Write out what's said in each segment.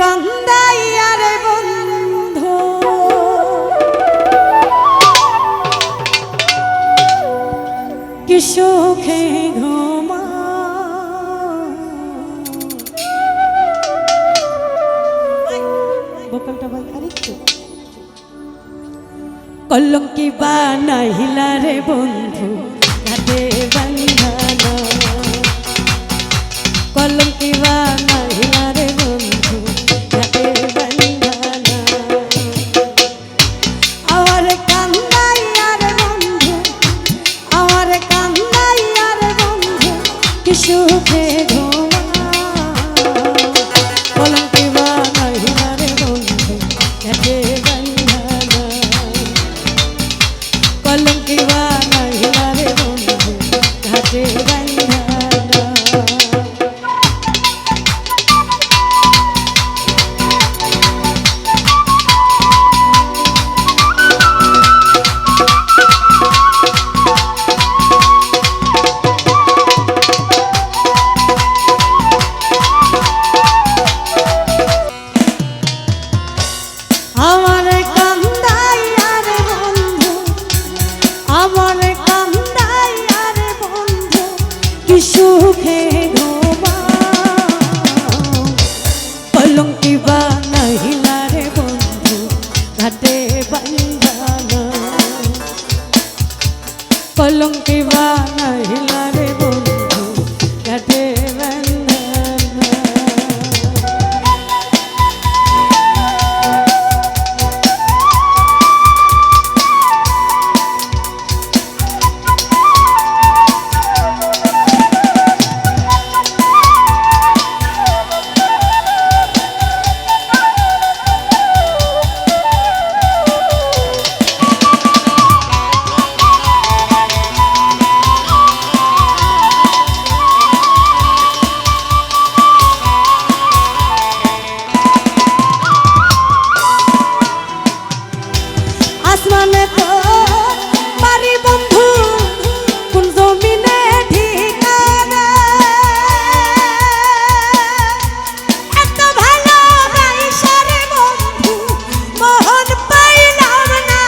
কান্দাইয়া রে বন্ধু কি সুখে ঘুমা ভোকালটা ভাই আরেকটু কলঙ্কি বানাইলা রে বন্ধু ঘাটে বান্ধানা কলঙ্কি বানাইলা রে বন্ধু ঘাটে বান্ধানা আমার কান্দাইয়া রে বন্ধু আমার কান্দাইয়া রে বন্ধু কি সুখে ঘুমা কলঙ্কি বানাইলা রে বন্ধু ঘাটে বান্ধানা কলঙ্কি বানাইলা রে বন্ধু ঘাটে বান্ধানা সুখে ঘুমা কলঙ্কি বানাইলা রে বন্ধু ঘাটে বান্ধানা কলঙ্কি বানাইলা রে বন্ধু ঘাটে বান্ধানা আসমানে তো পারি বন্ধু কোন জমিনে ঠিকানা এত ভালোবাসা রে বন্ধু মন পাইলাম না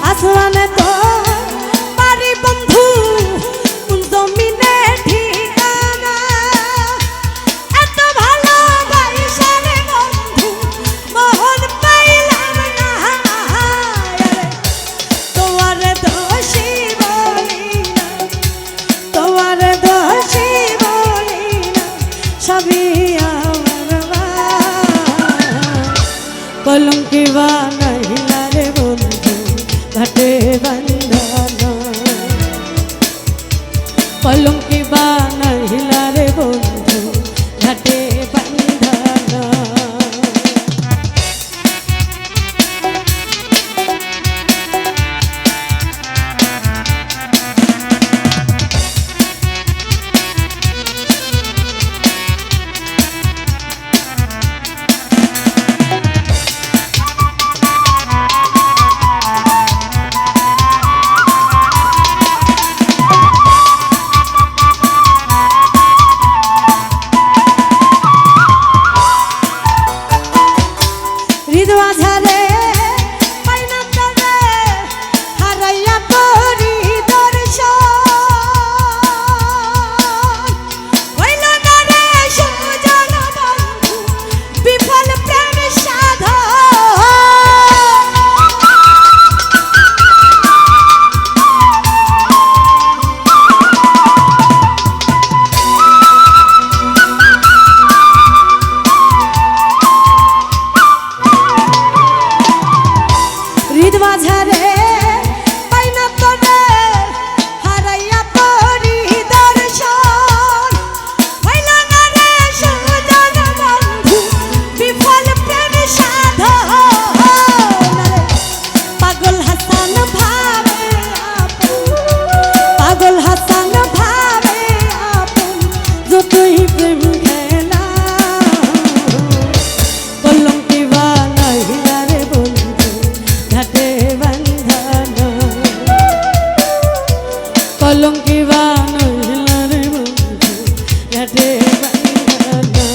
আসমানে তো পারি বন্ধু কোন জমিনে ঠিকানা এত ভালোবাসা রে বন্ধু মন পাইলাম না তোমার দোষী বলি না তোমার দোষী বলি না সবই আমার কলঙ্কি বানাইলা রে বন্ধু ঘাটে বান্ধানা কলঙ্কি বানাইলা রে বন্ধু ঘাটে বান্ধানা কলঙ্কি বানাইলা রে বন্ধু ঘাটে বান্ধানা।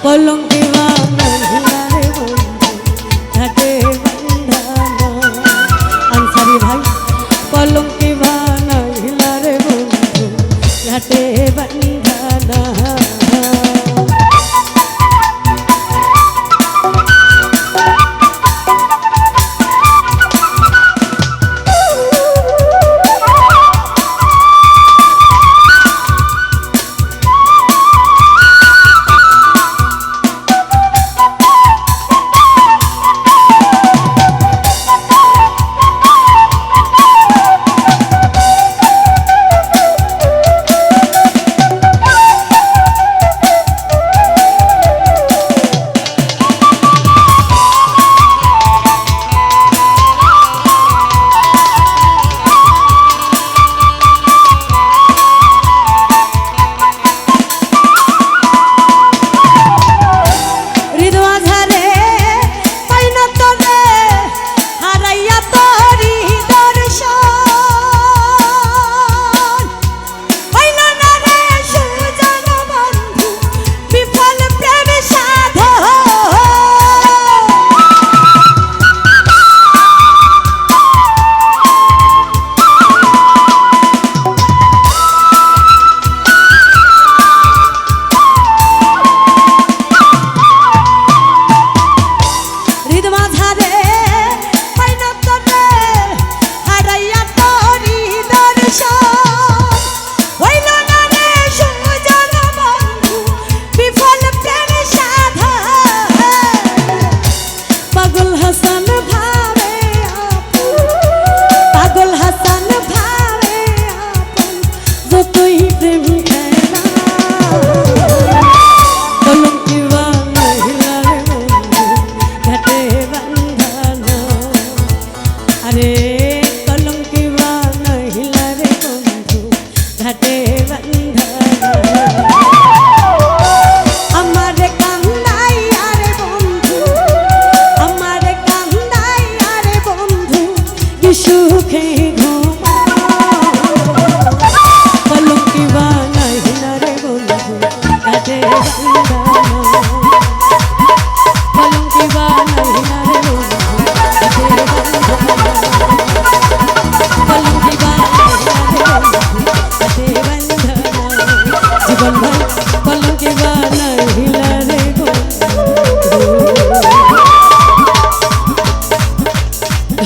কলঙ্কি বানাইলা রে বন্ধু ঘাটে বান্ধানা। আনসারি ভাই কলঙ্কি বানাইলা রে বন্ধু ঘাটে বান্ধানা।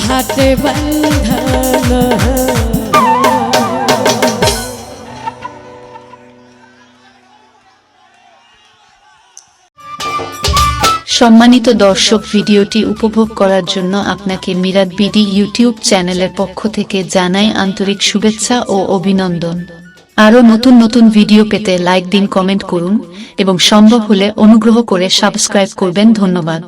ঘাটে বান্ধানা। সম্মানিত দর্শক, ভিডিওটি উপভোগ করার জন্য আপনাকে মিরাত বিডি ইউটিউব চ্যানেলের পক্ষ থেকে জানাই আন্তরিক শুভেচ্ছা ও অভিনন্দন। আরও নতুন নতুন ভিডিও পেতে লাইক দিন, কমেন্ট করুন এবং সম্ভব হলে অনুগ্রহ করে সাবস্ক্রাইব করবেন। ধন্যবাদ।